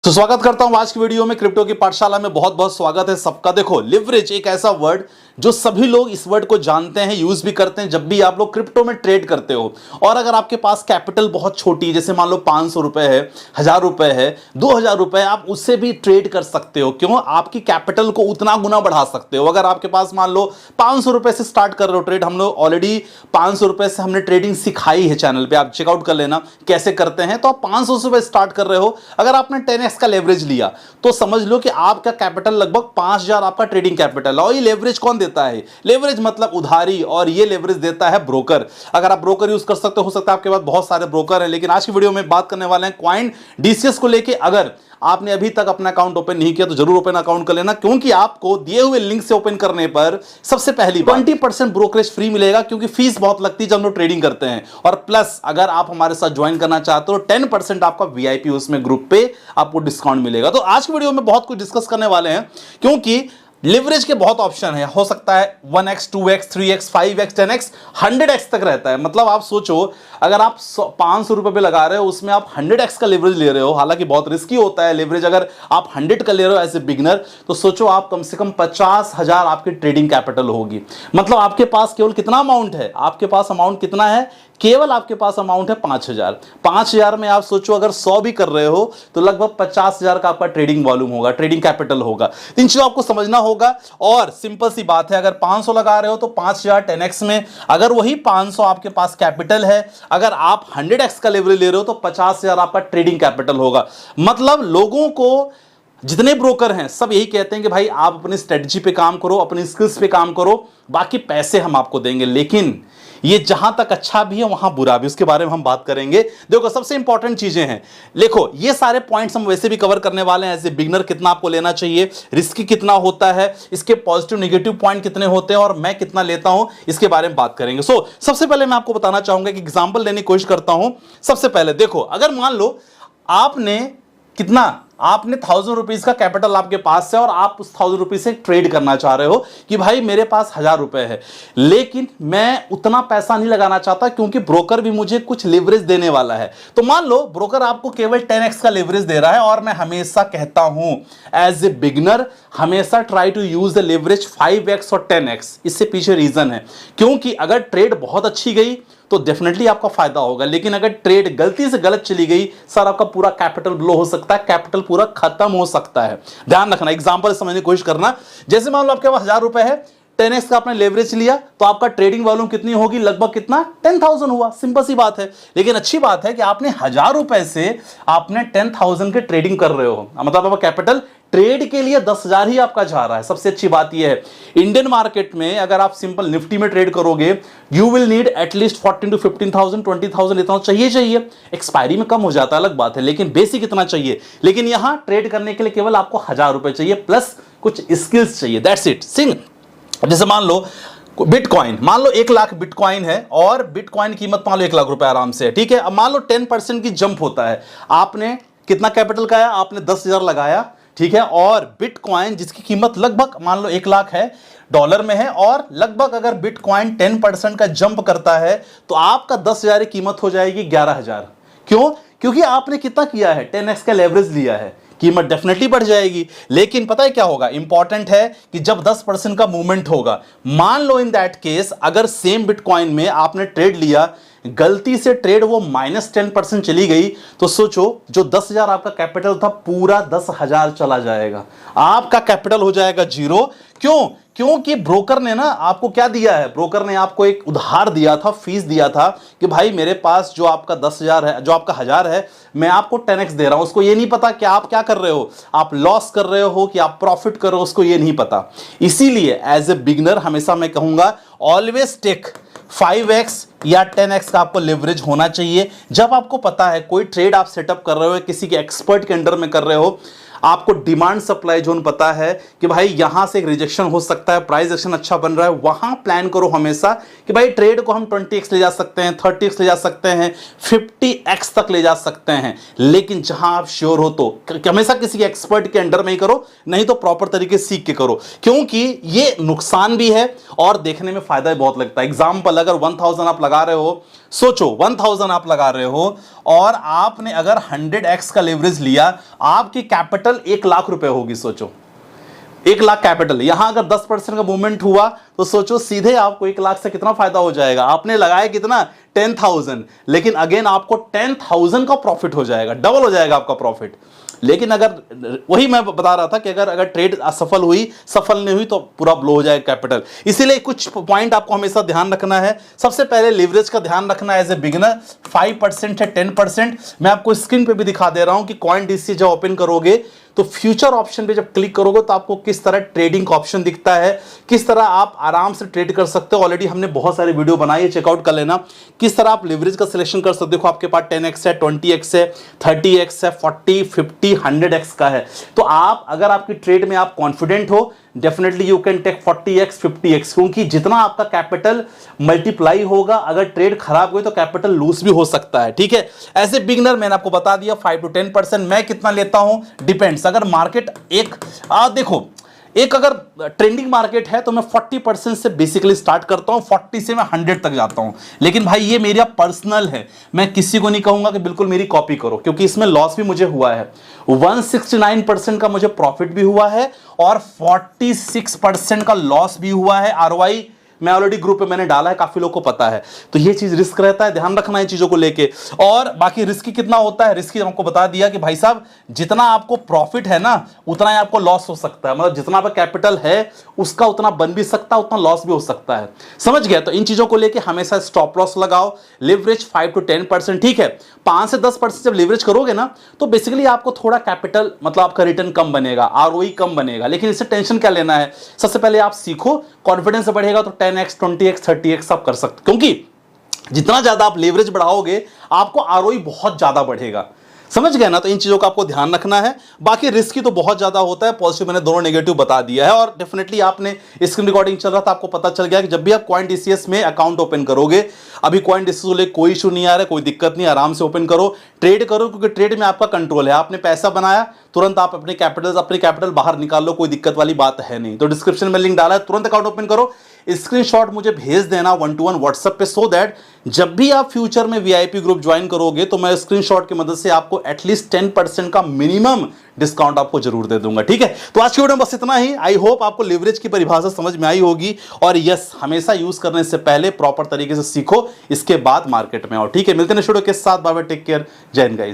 तो स्वागत करता हूं आज की वीडियो में क्रिप्टो की पाठशाला में। बहुत बहुत स्वागत है सबका। देखो, लिवरेज एक ऐसा वर्ड जो सभी लोग इस वर्ड को जानते हैं, यूज भी करते हैं जब भी आप लोग क्रिप्टो में ट्रेड करते हो। और अगर आपके पास कैपिटल बहुत छोटी है, जैसे मान लो 500 रुपए है, 1000 रुपए है, 2000 रुपए, आप उससे भी ट्रेड कर सकते हो। क्यों? आपकी कैपिटल को उतना गुना बढ़ा सकते हो। अगर आपके पास मान लो 500 रुपए से स्टार्ट कर रहे हो ट्रेड, हम लोग ऑलरेडी 500 रुपए से हमने ट्रेडिंग सिखाई है चैनल पे, आप चेकआउट कर लेना कैसे करते हैं। तो आप 500 से स्टार्ट कर रहे हो, अगर आपने 10x का लेवरेज लिया तो समझ लो कि आपका कैपिटल लगभग 5000 आपका ट्रेडिंग कैपिटल है। और ये लेवरेज कौन देता है? लेवरेज मतलब उधारी, और ये लेवरेज देता है ब्रोकर। अगर आप ब्रोकर यूज कर सकते हो सकता है आपके पास बहुत सारे ब्रोकर हैं, लेकिन आज की वीडियो में बात करने वाले हैं कॉइन डीसीएस को लेके। अगर आपने अभी तक अपना अकाउंट ओपन नहीं किया तो जरूर ओपन अकाउंट कर लेना, क्योंकि आपको दिए हुए लिंक से ओपन करने पर सबसे पहली 20% ब्रोकरेज फ्री मिलेगा, क्योंकि फीस बहुत लगती है जब हम लोग ट्रेडिंग करते हैं। और प्लस अगर आप हमारे साथ ज्वाइन करना चाहते हो 10% आपका वीआईपी उसमें ग्रुप पे आपको डिस्काउंट मिलेगा। तो आज की वीडियो में बहुत कुछ डिस्कस करने वाले हैं, क्योंकि लिवरेज के बहुत ऑप्शन है। हो सकता है 1x 2x 3x 5x 10x 100x तक रहता है। मतलब आप सोचो, अगर आप 500 रुपए पे लगा रहे हो, उसमें आप 100x का लिवरेज ले रहे हो। हालांकि बहुत रिस्की होता है लिवरेज। अगर आप 100 का ले रहे हो एज ए बिगनर, तो सोचो आप कम से कम 50,000 आपकी ट्रेडिंग कैपिटल होगी। मतलब आपके पास केवल कितना अमाउंट है? आपके पास अमाउंट कितना है? केवल आपके पास अमाउंट है 5000। 5000 में आप सोचो अगर 100 भी कर रहे हो तो लगभग 50,000 का आपका ट्रेडिंग वॉल्यूम होगा, ट्रेडिंग कैपिटल होगा। इन चीजों आपको समझना होगा। और सिंपल सी बात है, अगर 500 लगा रहे हो तो 5000 10x में, अगर वही 500 आपके पास कैपिटल है, अगर आप 100x का लेवरेज ले रहे हो तो 50,000 आपका ट्रेडिंग कैपिटल होगा। मतलब लोगों को, जितने ब्रोकर हैं सब यही कहते हैं कि भाई आप अपनी स्ट्रेटजी पे काम करो, अपनी स्किल्स पे काम करो, बाकी पैसे हम आपको देंगे। लेकिन ये जहां तक अच्छा भी है वहां बुरा भी, उसके बारे में हम बात करेंगे। देखो, सबसे इंपॉर्टेंट चीजें हैं। देखो, ये सारे पॉइंट्स हम वैसे भी कवर करने वाले हैं। एज ए बिगनर कितना आपको लेना चाहिए, रिस्क कितना होता है, इसके पॉजिटिव नेगेटिव पॉइंट कितने होते हैं, और मैं कितना लेता हूं, इसके बारे में बात करेंगे। सबसे पहले मैं आपको बताना चाहूंगा कि एग्जाम्पल लेने की कोशिश करता हूं। सबसे पहले देखो, अगर मान लो आपने 1000 रुपीज का कैपिटल आपके पास है और आप उस 1000 रुपीज से ट्रेड करना चाह रहे हो कि भाई मेरे पास 1000 रुपए है, लेकिन मैं उतना पैसा नहीं लगाना चाहता क्योंकि ब्रोकर भी मुझे कुछ लेवरेज देने वाला है। तो मान लो ब्रोकर आपको केवल 10x का लेवरेज दे रहा है, और मैं हमेशा कहता हूं एज ए बिगनर हमेशा try to use the leverage 5x और 10x। इससे पीछे रीजन है, क्योंकि अगर ट्रेड बहुत अच्छी गई तो डेफिनेटली आपका फायदा होगा, लेकिन अगर ट्रेड गलती से गलत चली गई, सर आपका पूरा कैपिटल ब्लो हो सकता है, कैपिटल पूरा खत्म हो सकता है। ध्यान रखना, एग्जांपल समझने की कोशिश करना। जैसे मान लो आपके पास 1000 रुपए है, 10x का आपने लेवरेज लिया, तो आपका ट्रेडिंग वॉल्यूम कितनी होगी? लगभग कितना? 10,000 हुआ। सिंपल सी बात है। लेकिन अच्छी बात है कि आपने 1000 रुपए से आपने 10,000 के ट्रेडिंग कर रहे हो, मतलब आपका कैपिटल ट्रेड के लिए 10,000 ही आपका जा रहा है। सबसे अच्छी बात यह है, इंडियन मार्केट में अगर आप सिंपल निफ्टी में ट्रेड करोगे, you will need at least 14 to 15,000 20,000 इतना चाहिए। एक्सपायरी में कम हो जाता है, अलग बात है, लेकिन बेसिक इतना चाहिए। लेकिन यहां ट्रेड करने के लिए केवल आपको 1000 रुपए चाहिए, प्लस कुछ स्किल्स चाहिए। That's it. जैसे मान लो बिटकॉइन, मान लो 1 लाख बिटकॉइन है, और बिटकॉइन की कीमत मान लो 1 लाख रुपए आराम से है, ठीक है। अब मान लो 10% की जंप होता है, आपने कितना कैपिटल का है? आपने 10,000 लगाया, ठीक है। और बिटकॉइन जिसकी कीमत लगभग मान लो 1 लाख है, डॉलर में है, और लगभग अगर बिटकॉइन 10% का जंप करता है तो आपका 10,000 की कीमत हो जाएगी 11,000। क्यों? क्योंकि आपने कितना किया है? 10x का लेवरेज लिया है, कीमत डेफिनेटली बढ़ जाएगी। लेकिन पता है क्या होगा? इंपॉर्टेंट है कि जब 10% का मूवमेंट होगा, मान लो इन दैट केस अगर सेम बिटकॉइन में आपने ट्रेड लिया, गलती से ट्रेड वो -10% चली गई, तो सोचो जो 10,000 आपका कैपिटल था पूरा 10,000 चला जाएगा, आपका कैपिटल हो जाएगा जीरो। क्यों? क्योंकि ब्रोकर ने ना आपको क्या दिया है? ब्रोकर ने आपको एक उधार दिया था, फीस दिया था कि भाई मेरे पास जो आपका 10,000 है, जो आपका 1000 है, मैं आपको 10x दे रहा हूं। उसको ये नहीं पता कि आप क्या कर रहे हो, आप लॉस कर रहे हो कि आप प्रॉफिट कर रहे हो, उसको ये नहीं पता। इसीलिए एज ए बिगनर हमेशा मैं कहूंगा ऑलवेज टेक 5x या 10x का आपको लेवरेज होना चाहिए। जब आपको पता है कोई ट्रेड आप सेटअप कर रहे हो, किसी के एक्सपर्ट के अंडर में कर रहे हो, आपको डिमांड सप्लाई जोन पता है कि भाई यहां से एक रिजेक्शन हो सकता है, प्राइस एक्शन अच्छा बन रहा है, वहां प्लान करो हमेशा कि भाई ट्रेड को हम 20x ले जा सकते हैं, 30x ले जा सकते हैं, 50x तक ले जा सकते हैं। लेकिन जहां आप श्योर हो तो हमेशा किसी एक्सपर्ट के अंडर में ही करो, नहीं तो प्रॉपर तरीके से सीख के करो, क्योंकि ये नुकसान भी है और देखने में फायदा भी बहुत लगता है। एग्जाम्पल, अगर 1000 आप लगा रहे हो, सोचो 1000 आप लगा रहे हो और आपने अगर 100x का लेवरेज लिया, आपकी कैपिटल 1 लाख रुपए होगी। सोचो 1 लाख कैपिटल, यहां अगर 10% का मूवमेंट हुआ तो सोचो सीधे आपको 1 लाख से कितना फायदा हो जाएगा। आपने लगाया कितना 10,000, लेकिन अगेन आपको 10,000 का प्रॉफिट हो जाएगा, डबल हो जाएगा आपका प्रॉफिट। लेकिन अगर वही मैं बता रहा था कि अगर ट्रेड असफल हुई, सफल नहीं हुई, तो पूरा ब्लो हो जाएगा कैपिटल। इसीलिए कुछ पॉइंट आपको हमेशा ध्यान रखना है। सबसे पहले लिवरेज का ध्यान रखना है एज ए बिगिनर, 5% है 10%। मैं आपको स्क्रीन पे भी दिखा दे रहा हूं कि कॉइन डीसी जब ओपन करोगे तो फ्यूचर ऑप्शन पे जब क्लिक करोगे तो आपको किस तरह ट्रेडिंग का ऑप्शन दिखता है, किस तरह आप आराम से ट्रेड कर सकते हो। ऑलरेडी हमने बहुत सारे वीडियो बनाई है, चेकआउट कर लेना। किस तरह आप लिवरेज का सिलेक्शन कर सकते हो। देखो आपके पास 10x है, 20x है, 30x है, 40, 50, 100x का है। तो आप अगर आपकी ट्रेड में आप कॉन्फिडेंट हो, definitely you can take 40x 50x, क्योंकि जितना आपका कैपिटल मल्टीप्लाई होगा, अगर ट्रेड खराब हुई तो कैपिटल लूज भी हो सकता है। ठीक है, ऐसे बिगनर मैंने आपको बता दिया 5 to 10%। मैं कितना लेता हूं डिपेंड्स। अगर मार्केट देखो एक अगर ट्रेंडिंग मार्केट है तो मैं 40% से बेसिकली स्टार्ट करता हूं, 40 से मैं 100 तक जाता हूं। लेकिन भाई ये मेरा पर्सनल है, मैं किसी को नहीं कहूंगा कि बिल्कुल मेरी कॉपी करो, क्योंकि इसमें लॉस भी मुझे हुआ है। 169% का मुझे प्रॉफिट भी हुआ है और 46% का लॉस भी हुआ है। आरओआई मैं ऑलरेडी ग्रुप पे मैंने डाला है, काफी लोगों को पता है। तो ये चीज रिस्क रहता है, ध्यान रखना है चीजों को लेके। और बाकी रिस्क कितना होता है, रिस्क हमको बता दिया कि भाई साहब जितना आपको प्रॉफिट है ना, उतना ही आपको लॉस हो सकता है। मतलब जितना आपका कैपिटल है उसका उतना बन भी सकता है, उतना लॉस भी हो सकता है। समझ गया? तो इन चीजों को लेके हमेशा स्टॉप लॉस लगाओ। लिवरेज 5 to 10%, ठीक है। 5 से 10% जब लिवरेज करोगे ना तो बेसिकली आपको थोड़ा कैपिटल, मतलब आपका रिटर्न कम बनेगा, आरओई कम बनेगा। लेकिन इससे टेंशन क्या लेना है, सबसे पहले आप सीखो, कॉन्फिडेंस बढ़ेगा तो 10x 20x 30x आप कर सकते, क्योंकि जितना ज्यादा आप लेवरेज बढ़ाओगे आपको आरओई बहुत ज्यादा बढ़ेगा। समझ गए ना? तो इन चीजों का आपको ध्यान रखना है। बाकी रिस्क तो बहुत ज्यादा होता है, पॉजिटिव मैंने दोनों नेगेटिव बता दिया है। और डेफिनेटली आपने स्क्रीन रिकॉर्डिंग चल रहा था, आपको पता चल गया कि जब भी आप कॉइन डीसीएस में अकाउंट ओपन करोगे, अभी कॉइन डीसीएस को लेकर कोई इशू नहीं आ रहा है, कोई दिक्कत नहीं, आराम से ओपन करो, ट्रेड करो, क्योंकि ट्रेड में आपका कंट्रोल है। आपने पैसा बनाया, तुरंत आप अपनी कैपिटल बाहर निकाल लो, कोई दिक्कत वाली बात है नहीं। तो डिस्क्रिप्शन में लिंक डाला है, तुरंत अकाउंट ओपन करो, स्क्रीनशॉट मुझे भेज देना 1-to-1 व्हाट्सएप पे, सो दैट जब भी आप फ्यूचर में वीआईपी ग्रुप ज्वाइन करोगे तो मैं स्क्रीनशॉट की मदद से आपको एटलीस्ट 10% का मिनिमम डिस्काउंट आपको जरूर दे दूंगा। ठीक है, तो आज की वीडियो में बस इतना ही। आई होप आपको लिवरेज की परिभाषा समझ में आई होगी। और यस, हमेशा यूज करने से पहले प्रॉपर तरीके से सीखो, इसके बाद मार्केट में आओ। ठीक है, मिलते हैं नेक्स्ट वीडियो के साथ। बाय बाय, टेक केयर, जय हिंद गाइस।